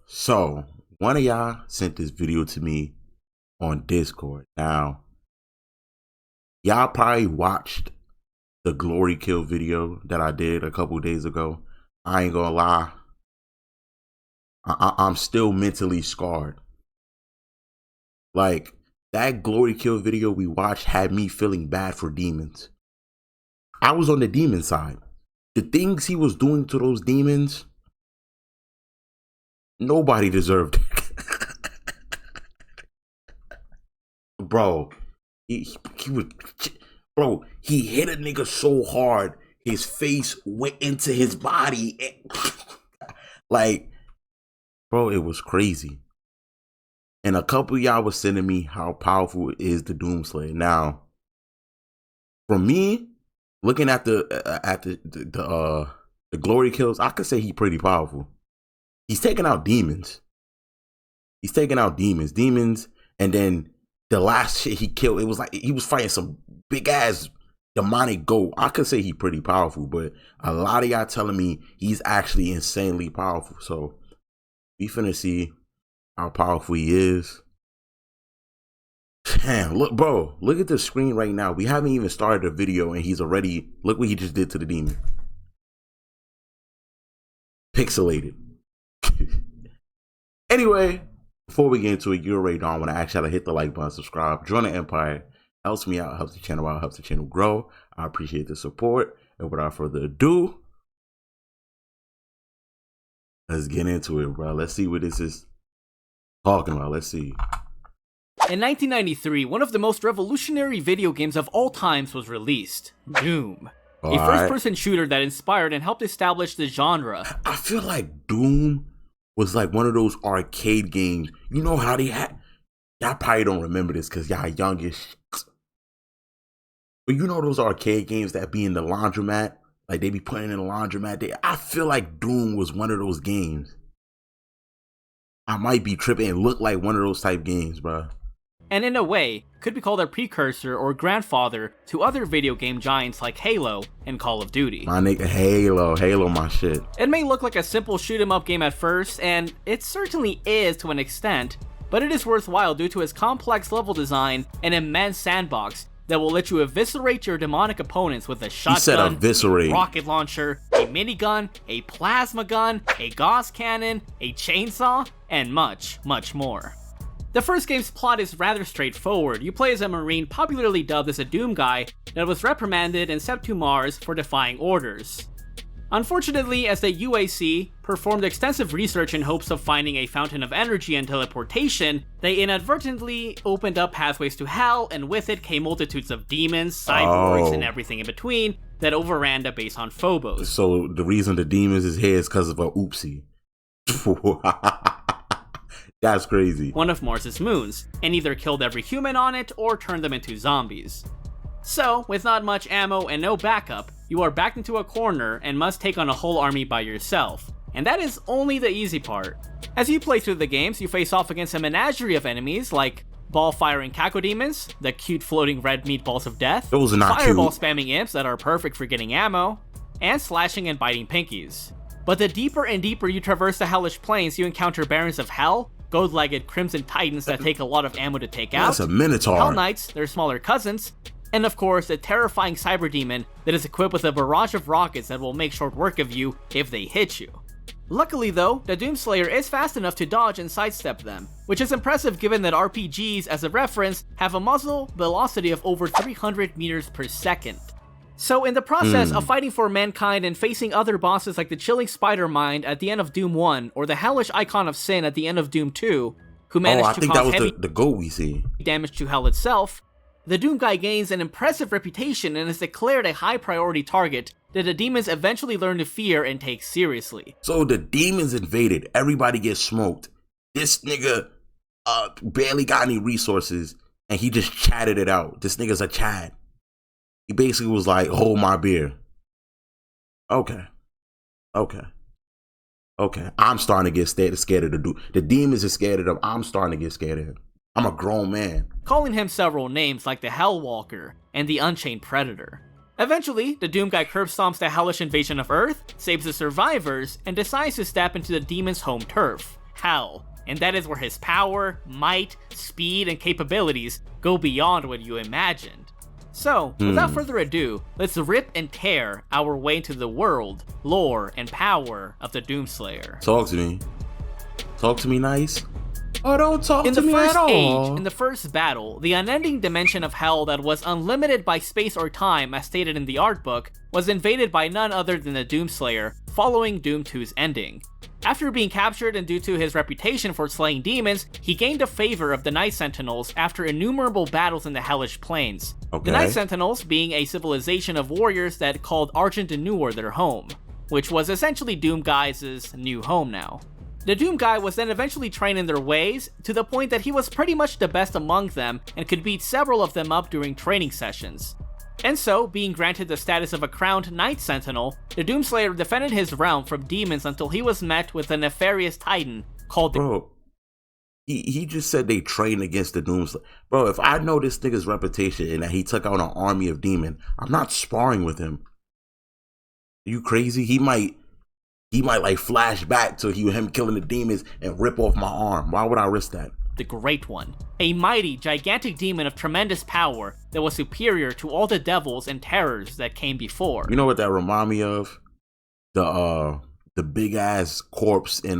So, one of y'all sent this video to me on Discord. Now, y'all probably watched the glory kill video that I did a couple days ago. I ain't gonna lie. I'm still mentally scarred. Like, that glory kill video we watched had me feeling bad for demons. I was on the demon side. The things he was doing to those demons, nobody deserved it. Bro, he hit a nigga so hard, his face went into his body. Like, bro, it was crazy. And a couple of y'all was sending me how powerful is the Doomslayer. Now, for me, looking at the glory kills, I could say he's pretty powerful. He's taking out demons. Demons, and then the last shit he killed, it was like he was fighting some big ass demonic goat. I could say he's pretty powerful, but a lot of y'all telling me he's actually insanely powerful. So we finna see how powerful he is. Damn, look, bro, look at the screen right now. We haven't even started the video and he's already, look what he just did to the demon. Pixelated. Anyway, before we get into it, you already know I want to ask y'all to hit the like button, subscribe, join the empire. Helps me out, helps the channel out, helps the channel grow. I appreciate the support. And without further ado, let's get into it, bro. Let's see what this is talking about. Let's see. In 1993, one of the most revolutionary video games of all times was released, Doom. A first-person shooter that inspired and helped establish the genre. I feel like Doom was like one of those arcade games. You know how they had, y'all probably don't remember this because y'all youngish. But you know those arcade games that be in the laundromat? Like they be playing in the laundromat. I feel like Doom was one of those games. I might be tripping and look like one of those type games, bro. And in a way, could be called a precursor or grandfather to other video game giants like Halo and Call of Duty. My nigga, Halo my shit. It may look like a simple shoot 'em up game at first, and it certainly is to an extent, but it is worthwhile due to its complex level design and immense sandbox that will let you eviscerate your demonic opponents with a shotgun, a rocket launcher, a minigun, a plasma gun, a Gauss cannon, a chainsaw, and much, much more. The first game's plot is rather straightforward. You play as a Marine popularly dubbed as a Doom Guy that was reprimanded and sent to Mars for defying orders. Unfortunately, as the UAC performed extensive research in hopes of finding a fountain of energy and teleportation, they inadvertently opened up pathways to hell, and with it came multitudes of demons, cyborgs, and everything in between that overran the base on Phobos. So the reason the demons is here is because of a oopsie. That's crazy. One of Mars's moons, and either killed every human on it or turned them into zombies. So, with not much ammo and no backup, you are backed into a corner and must take on a whole army by yourself. And that is only the easy part. As you play through the games, you face off against a menagerie of enemies like ball-firing cacodemons, the cute floating red meatballs of death, those are not fireball-spamming imps that are perfect for getting ammo, and slashing and biting pinkies. But the deeper and deeper you traverse the hellish plains, you encounter barons of hell, gold-legged crimson titans that take a lot of ammo to take out, that's a minotaur, hell knights, their smaller cousins, and of course, the terrifying cyber demon that is equipped with a barrage of rockets that will make short work of you if they hit you. Luckily though, the Doomslayer is fast enough to dodge and sidestep them, which is impressive given that RPGs, as a reference, have a muzzle velocity of over 300 meters per second. So in the process of fighting for mankind and facing other bosses like the chilling Spider Mind at the end of Doom 1, or the hellish Icon of Sin at the end of Doom 2, who managed to cause heavy the goat we see damage to hell itself, the Doom Guy gains an impressive reputation and is declared a high priority target that the demons eventually learn to fear and take seriously. So the demons invaded, everybody gets smoked. This nigga barely got any resources and he just chatted it out. This nigga's a Chad. He basically was like, hold my beer. Okay. I'm starting to get scared of the dude. The demons are scared of him. I'm starting to get scared of him. I'm a grown man. Calling him several names like the Hellwalker and the Unchained Predator. Eventually, the Doom Guy curb stomps the hellish invasion of Earth, saves the survivors, and decides to step into the demon's home turf. Hell. And that is where his power, might, speed, and capabilities go beyond what you imagined. So, without further ado, let's rip and tear our way into the world, lore, and power of the Doomslayer. Talk to me. Talk to me nice. Oh, don't talk to me at all. In the first battle, the unending dimension of hell that was unlimited by space or time as stated in the art book, was invaded by none other than the Doomslayer, following Doom 2's ending. After being captured and due to his reputation for slaying demons, he gained the favor of the Night Sentinels after innumerable battles in the hellish plains. Okay. The Night Sentinels being a civilization of warriors that called Argent and Noor their home, which was essentially Doom Guys' new home now. The Doom Guy was then eventually trained in their ways, to the point that he was pretty much the best among them and could beat several of them up during training sessions. And so, being granted the status of a crowned Night Sentinel, the Doomslayer defended his realm from demons until he was met with a nefarious titan called the— Bro, he just said they trained against the Doomslayer. Bro, if I know this nigga's reputation and that he took out an army of demons, I'm not sparring with him. Are you crazy? He might like flash back to him killing the demons and rip off my arm. Why would I risk that? the Great One, a mighty, gigantic demon of tremendous power that was superior to all the devils and terrors that came before. You know what that remind me of? The big ass corpse in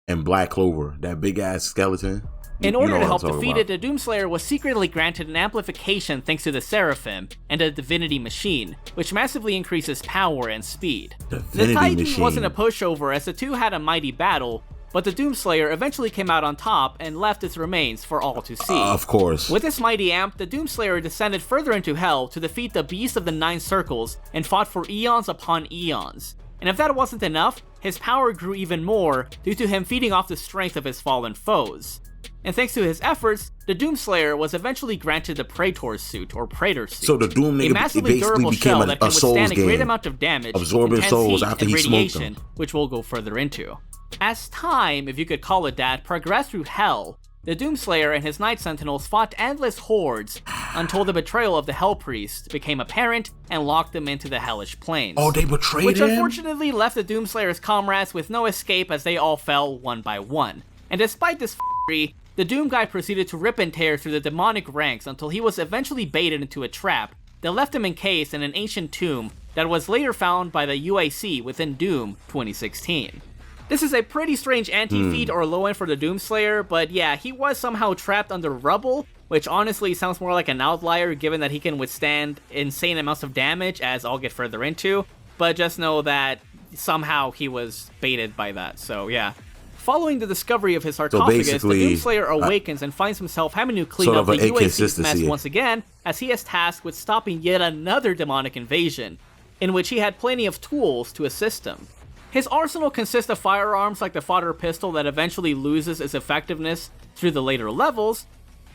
Black Clover, that big ass skeleton. In order to help defeat it, the Doomslayer was secretly granted an amplification thanks to the Seraphim and a Divinity Machine, which massively increases power and speed. The Titan wasn't a pushover as the two had a mighty battle, but the Doomslayer eventually came out on top and left its remains for all to see. Of course. With this mighty amp, the Doomslayer descended further into Hell to defeat the Beast of the Nine Circles and fought for eons upon eons. And if that wasn't enough, his power grew even more due to him feeding off the strength of his fallen foes. And thanks to his efforts, the Doomslayer was eventually granted the Praetor's suit, or Praetor suit. So the Doom nigga a massively durable shell that can withstand a great amount of damage, absorbing souls after he smoked them, which we'll go further into. As time, if you could call it that, progressed through Hell, the Doomslayer and his Night Sentinels fought endless hordes until the betrayal of the Hell Priest became apparent and locked them into the hellish plains. Oh, they betrayed him? Which unfortunately left the Doomslayer's comrades with no escape as they all fell one by one. And despite this f***ery, the Doom Guy proceeded to rip and tear through the demonic ranks until he was eventually baited into a trap that left him encased in an ancient tomb that was later found by the UAC within Doom 2016. This is a pretty strange anti-feat or low end for the Doomslayer, but yeah, he was somehow trapped under rubble, which honestly sounds more like an outlier given that he can withstand insane amounts of damage, as I'll get further into, but just know that somehow he was baited by that, so yeah. Following the discovery of his sarcophagus, the Doomslayer awakens and finds himself having to clean up the UAC's mess once again, as he is tasked with stopping yet another demonic invasion, in which he had plenty of tools to assist him. His arsenal consists of firearms like the fodder pistol that eventually loses its effectiveness through the later levels,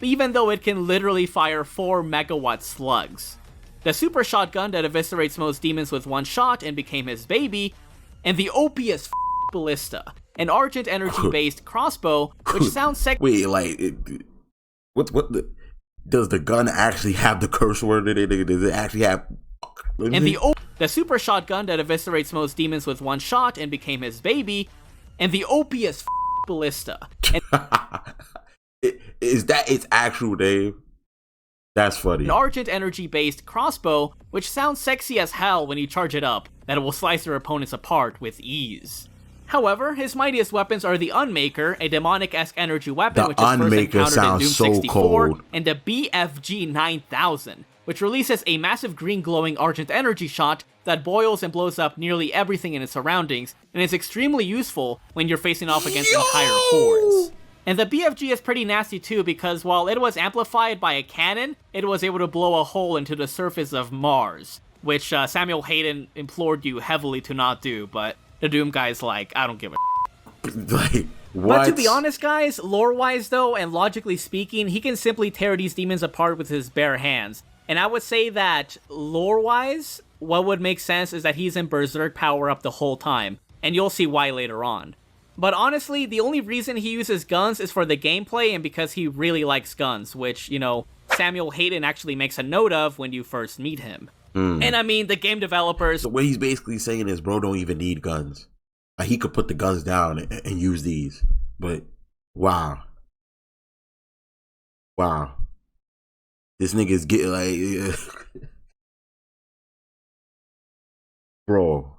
even though it can literally fire 4 megawatt slugs. The super shotgun that eviscerates most demons with one shot and became his baby, and the Opius Ballista, an Argent energy-based crossbow, which sounds sexy. Wait, like, does the gun actually have the curse word in it? Does it actually have... And the super shotgun that eviscerates most demons with one shot and became his baby, and the Opius Ballista. Is that its actual name? That's funny. An Argent energy-based crossbow, which sounds sexy as hell when you charge it up, that it will slice your opponents apart with ease. However, his mightiest weapons are the Unmaker, a demonic-esque energy weapon which is first encountered in Doom 64, and the BFG 9000, which releases a massive green glowing Argent energy shot that boils and blows up nearly everything in its surroundings, and is extremely useful when you're facing off against entire hordes. And the BFG is pretty nasty too, because while it was amplified by a cannon, it was able to blow a hole into the surface of Mars, which Samuel Hayden implored you heavily to not do, but the Doom Guy's like, I don't give a like, what? But to be honest, guys, lore-wise though, and logically speaking, he can simply tear these demons apart with his bare hands. And I would say that, lore-wise, what would make sense is that he's in Berserk power-up the whole time, and you'll see why later on. But honestly, the only reason he uses guns is for the gameplay and because he really likes guns, which, you know, Samuel Hayden actually makes a note of when you first meet him. And I mean, the game developers... So what he's basically saying is, bro don't even need guns. Like, he could put the guns down and use these. But wow. This nigga's getting like bro.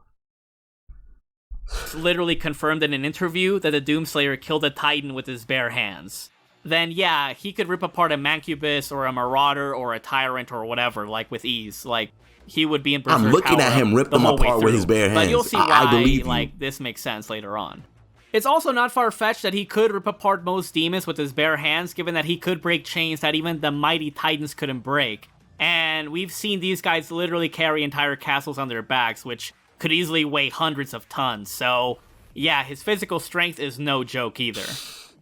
Literally confirmed in an interview that the Doomslayer killed a Titan with his bare hands. Then yeah, he could rip apart a Mancubus or a Marauder or a Tyrant or whatever, like, with ease. Like, he would be in berserk I'm looking at him rip them apart with his bare hands. But you'll see why, like, this makes sense later on. It's also not far-fetched that he could rip apart most demons with his bare hands, given that he could break chains that even the mighty Titans couldn't break. And we've seen these guys literally carry entire castles on their backs, which could easily weigh hundreds of tons, so yeah, his physical strength is no joke either.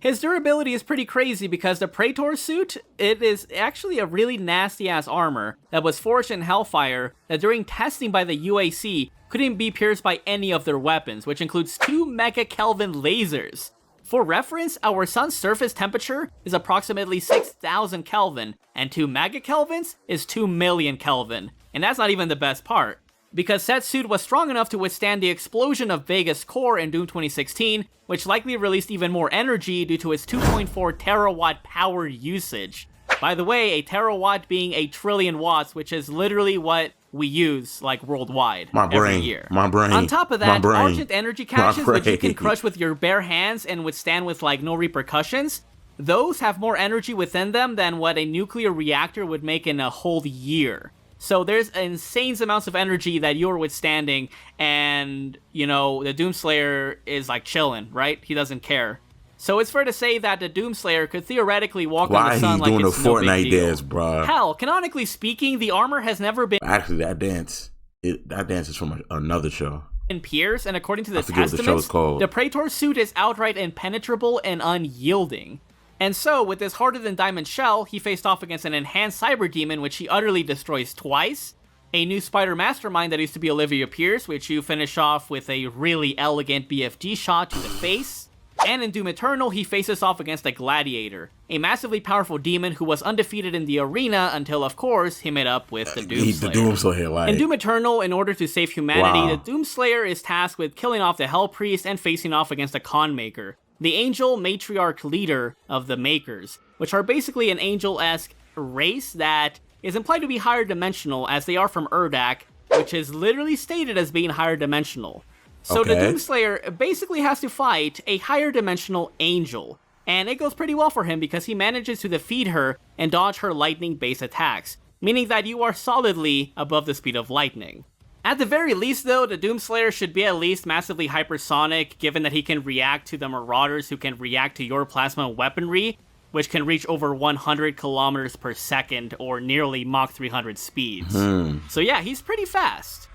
His durability is pretty crazy because the Praetor suit, it is actually a really nasty-ass armor that was forged in Hellfire that during testing by the UAC couldn't be pierced by any of their weapons, which includes 2 Mega Kelvin lasers. For reference, our sun's surface temperature is approximately 6,000 Kelvin, and 2 Mega Kelvins is 2 million Kelvin. And that's not even the best part, because said suit was strong enough to withstand the explosion of Vega's core in Doom 2016, which likely released even more energy due to its 2.4 terawatt power usage. By the way, a terawatt being a trillion watts, which is literally what we use, like, worldwide every year. My brain. On top of that, Argent energy caches, which you can crush with your bare hands and withstand with, like, no repercussions, those have more energy within them than what a nuclear reactor would make in a whole year. So there's insane amounts of energy that you're withstanding, and, you know, the Doomslayer is, like, chilling, right? He doesn't care. So it's fair to say that the Doomslayer could theoretically walk on the sun like it's no big deal. Why he doing the Fortnite dance, bro? Hell, canonically speaking, the armor has never been... Actually, that dance is from another show. ...in pierce, and according to the testaments, the Praetor suit is outright impenetrable and unyielding. And so, with this harder-than-diamond shell, he faced off against an enhanced cyber demon, which he utterly destroys twice, a new spider mastermind that used to be Olivia Pierce, which you finish off with a really elegant BFG shot to the face, and in Doom Eternal, he faces off against a Gladiator, a massively powerful demon who was undefeated in the arena until, of course, he met up with the Doomslayer. In Doom Eternal, in order to save humanity, the Doomslayer is tasked with killing off the Hell Priest and facing off against a Con Maker, the angel matriarch leader of the Makers, which are basically an angel-esque race that is implied to be higher dimensional, as they are from Urdak, which is literally stated as being higher dimensional. So the Doomslayer basically has to fight a higher dimensional angel, and it goes pretty well for him because he manages to defeat her and dodge her lightning-based attacks, meaning that you are solidly above the speed of lightning. At the very least, though, the Doomslayer should be at least massively hypersonic, given that he can react to the Marauders who can react to your plasma weaponry, which can reach over 100 kilometers per second, or nearly Mach 300 speeds. So yeah, he's pretty fast.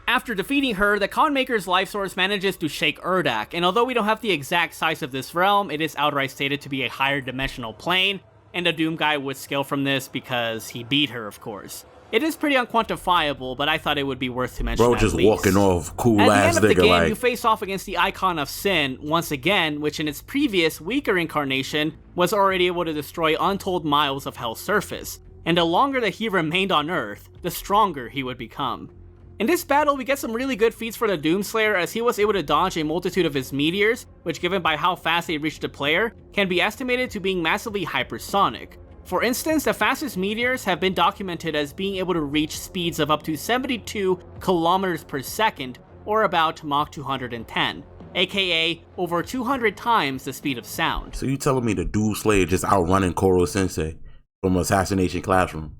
After defeating her, the Con Maker's life source manages to shake Urdak, and although we don't have the exact size of this realm, it is outright stated to be a higher dimensional plane, and the Doom guy would scale from this because he beat her, of course. It is pretty unquantifiable, but I thought it would be worth to mention. Bro, just walking off, cool ass nigga. At the end of the game, you face off against the Icon of Sin once again, which in its previous, weaker incarnation was already able to destroy untold miles of Hell's surface. And the longer that he remained on Earth, the stronger he would become. In this battle, we get some really good feats for the Doomslayer, as he was able to dodge a multitude of his meteors, which, given by how fast they reach the player, can be estimated to being massively hypersonic. For instance, the fastest meteors have been documented as being able to reach speeds of up to 72 kilometers per second, or about Mach 210, aka over 200 times the speed of sound. So you telling me the Doomslayer just outrunning Koro Sensei from Assassination Classroom?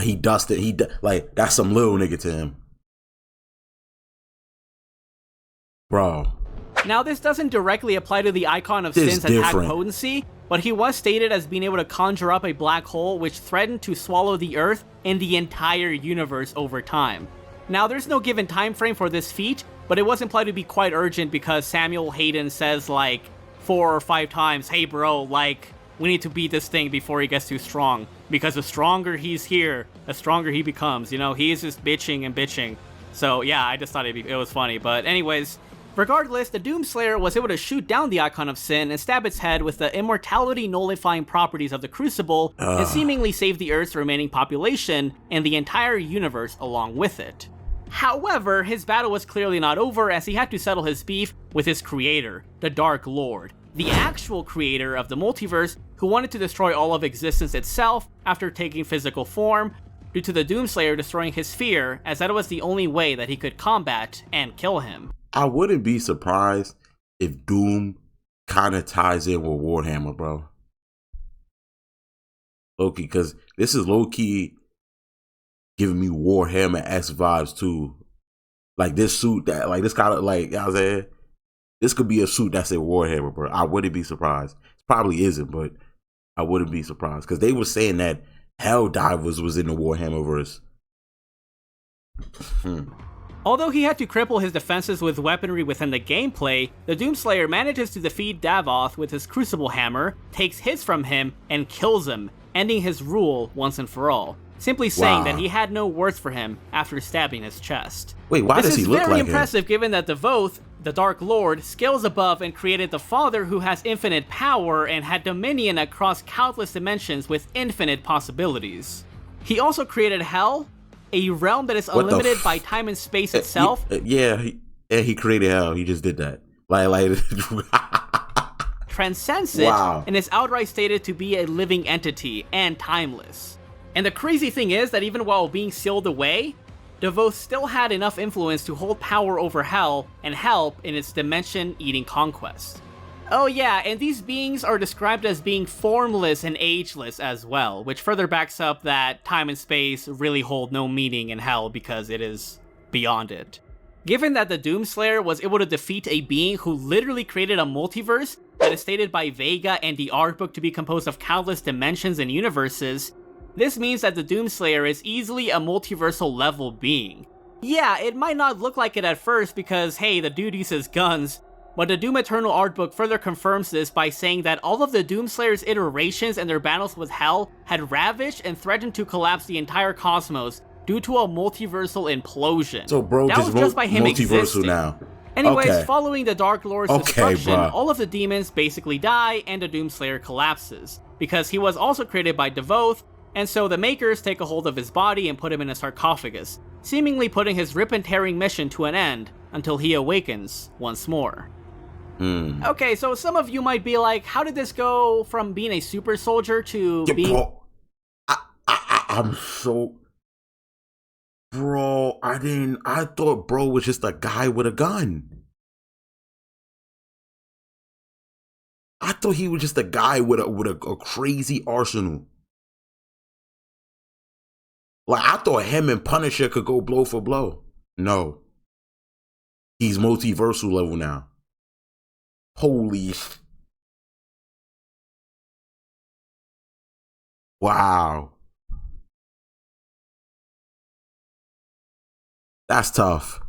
He dusted, like, that's some little nigga to him. Bro. Now, this doesn't directly apply to the Icon of Sin's attack potency, but he was stated as being able to conjure up a black hole which threatened to swallow the Earth and the entire universe over time. Now, there's no given time frame for this feat, but it was implied to be quite urgent because Samuel Hayden says, like, 4 or 5 times, hey bro, like, we need to beat this thing before he gets too strong, because the stronger he's here, the stronger he becomes, you know, he's just bitching and bitching. So yeah, I just thought it was funny, but anyways, regardless, the Doomslayer was able to shoot down the Icon of Sin and stab its head with the immortality nullifying properties of the Crucible and seemingly save the Earth's remaining population and the entire universe along with it. However, his battle was clearly not over as he had to settle his beef with his creator, the Dark Lord, the actual creator of the multiverse who wanted to destroy all of existence itself after taking physical form, due to the Doomslayer destroying his sphere, as that was the only way that he could combat and kill him. I wouldn't be surprised if Doom kind of ties in with Warhammer, bro. Low-key, because this is low-key giving me Warhammer-esque vibes too. Like this suit that, like this kind of, like, you know what I'm saying? This could be a suit that's in Warhammer, bro. I wouldn't be surprised. It probably isn't, but I wouldn't be surprised. Because they were saying that Helldivers was in the Warhammer verse. Although he had to cripple his defenses with weaponry within the gameplay, the Doomslayer manages to defeat Davoth with his Crucible Hammer, takes hits from him, and kills him, ending his rule once and for all, simply saying that he had no worth for him after stabbing his chest. Wait, why does he look like him? This is very impressive given that Davoth, the Dark Lord, scales above and created the Father who has infinite power and had dominion across countless dimensions with infinite possibilities. He also created Hell, a realm that is unlimited by time and space itself. He created Hell. He just did that. Like transcends it, and is outright stated to be a living entity and timeless. And the crazy thing is that even while being sealed away, Davoth still had enough influence to hold power over Hell and help in its dimension-eating conquest. Oh yeah, and these beings are described as being formless and ageless as well, which further backs up that time and space really hold no meaning in Hell because it is beyond it. Given that the Doomslayer was able to defeat a being who literally created a multiverse that is stated by Vega and the art book to be composed of countless dimensions and universes, this means that the Doomslayer is easily a multiversal level being. Yeah, it might not look like it at first because, hey, the dude uses guns, but the Doom Eternal art book further confirms this by saying that all of the Doomslayer's iterations and their battles with Hell had ravaged and threatened to collapse the entire cosmos due to a multiversal implosion. So bro, that was just by him existing. Now. Anyways, following the Dark Lord's destruction, all of the demons basically die and the Doomslayer collapses, because he was also created by Davoth, and so the Makers take a hold of his body and put him in a sarcophagus, seemingly putting his rip-and-tearing mission to an end until he awakens once more. Okay, so some of you might be like, how did this go from being a super soldier to being... Bro, I'm so... Bro, I thought bro was just a guy with a gun. I thought he was just a guy with a crazy arsenal. Like, I thought him and Punisher could go blow for blow. No. He's multiversal level now. Holy. Wow. That's tough.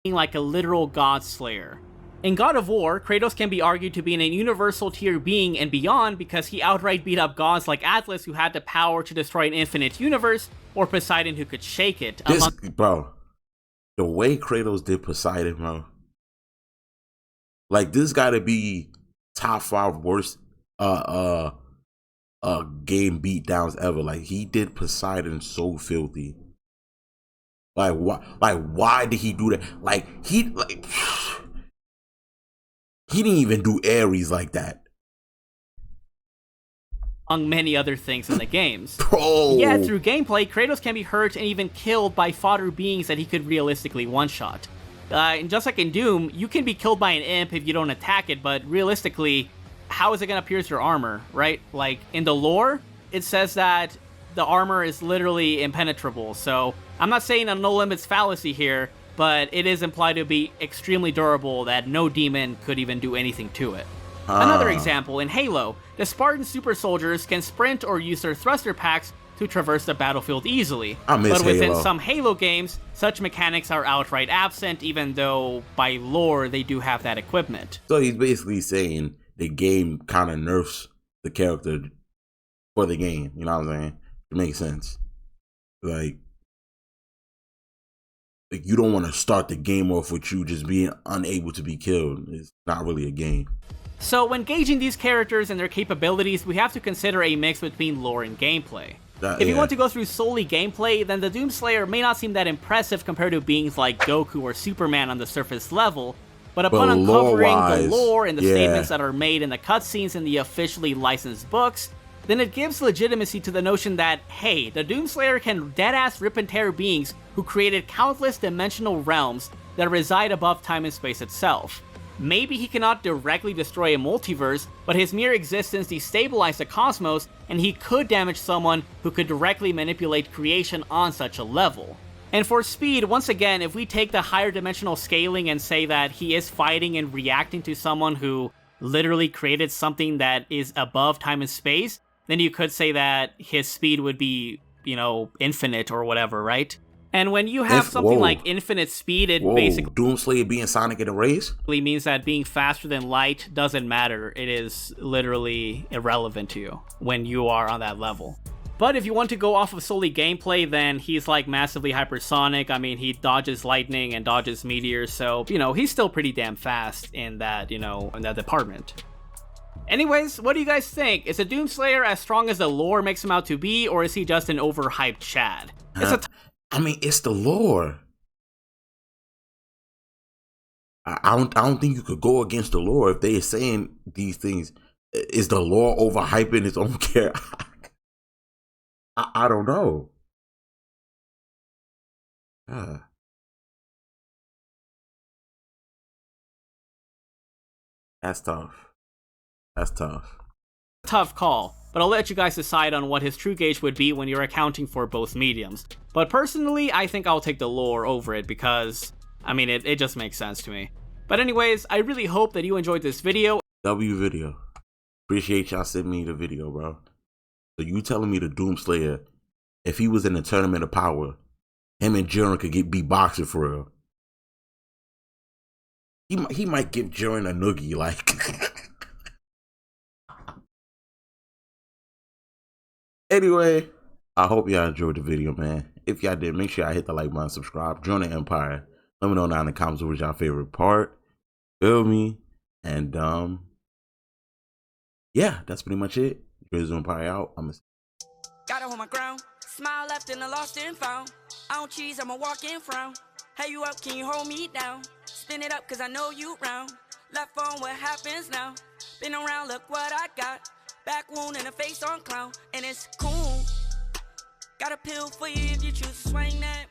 Like a literal god slayer. In God of War, Kratos can be argued to be an universal tier being and beyond because he outright beat up gods like Atlas who had the power to destroy an infinite universe, or Poseidon who could shake it. Bro, the way Kratos did Poseidon, bro. Like, this gotta be top 5 worst game beatdowns ever. Like, he did Poseidon so filthy. Like, why did he do that? He didn't even do Ares like that. Among many other things in the games. Bro. Yet, through gameplay, Kratos can be hurt and even killed by fodder beings that he could realistically one-shot. And just like in Doom, you can be killed by an imp if you don't attack it, but realistically, how is it going to pierce your armor, right? Like, in the lore, it says that the armor is literally impenetrable, so I'm not saying a no-limits fallacy here, but it is implied to be extremely durable that no demon could even do anything to it. Another example, in Halo, the Spartan super soldiers can sprint or use their thruster packs to traverse the battlefield easily. But within some Halo games, such mechanics are outright absent, even though by lore they do have that equipment. So he's basically saying the game kind of nerfs the character for the game, you know what I'm saying? It makes sense. Like you don't want to start the game off with you just being unable to be killed. It's not really a game. So when gauging these characters and their capabilities, we have to consider a mix between lore and gameplay. If you want to go through solely gameplay, then the Doomslayer may not seem that impressive compared to beings like Goku or Superman on the surface level, but upon uncovering the lore and the statements that are made in the cutscenes in the officially licensed books, then it gives legitimacy to the notion that, hey, the Doomslayer can deadass rip and tear beings who created countless dimensional realms that reside above time and space itself. Maybe he cannot directly destroy a multiverse, but his mere existence destabilized the cosmos, and he could damage someone who could directly manipulate creation on such a level. And for speed, once again, if we take the higher dimensional scaling and say that he is fighting and reacting to someone who literally created something that is above time and space, then you could say that his speed would be, you know, infinite or whatever, right? And when you have something like infinite speed, it basically Doomslayer being Sonic in the race means that being faster than light doesn't matter. It is literally irrelevant to you when you are on that level. But if you want to go off of solely gameplay, then he's like massively hypersonic. I mean, he dodges lightning and dodges meteors, so, you know, he's still pretty damn fast in that, you know, in that department. Anyways, what do you guys think? Is a Doomslayer as strong as the lore makes him out to be, or is he just an overhyped Chad? I mean, it's the lore. I don't think you could go against the lore if they are saying these things. Is the lore overhyping its own character? I don't know. That's tough. That's tough. Tough call, but I'll let you guys decide on what his true gauge would be when you're accounting for both mediums. But personally, I think I'll take the lore over it because, I mean, it just makes sense to me. But anyways, I really hope that you enjoyed this video. Video. Appreciate y'all sending me the video, bro. So you telling me the Doomslayer, if he was in the Tournament of Power, him and Jiren could be boxing for real. He might give Jiren a noogie, like. Anyway, I hope y'all enjoyed the video, man. If y'all did, make sure y'all hit the like button, subscribe, join the Empire. Let me know down in the comments what was y'all favorite part. Feel me? And yeah, that's pretty much it. Here's the Empire out. Gotta hold my ground. Smile left and I lost and found. I don't cheese, I'ma walk in frown. Hey, you up, can you hold me down? Spin it up, cause I know you round. Left phone, what happens now? Been around, look what I got. Back wound and a face on clown, and it's cool. Got a pill for you if you choose to swing that.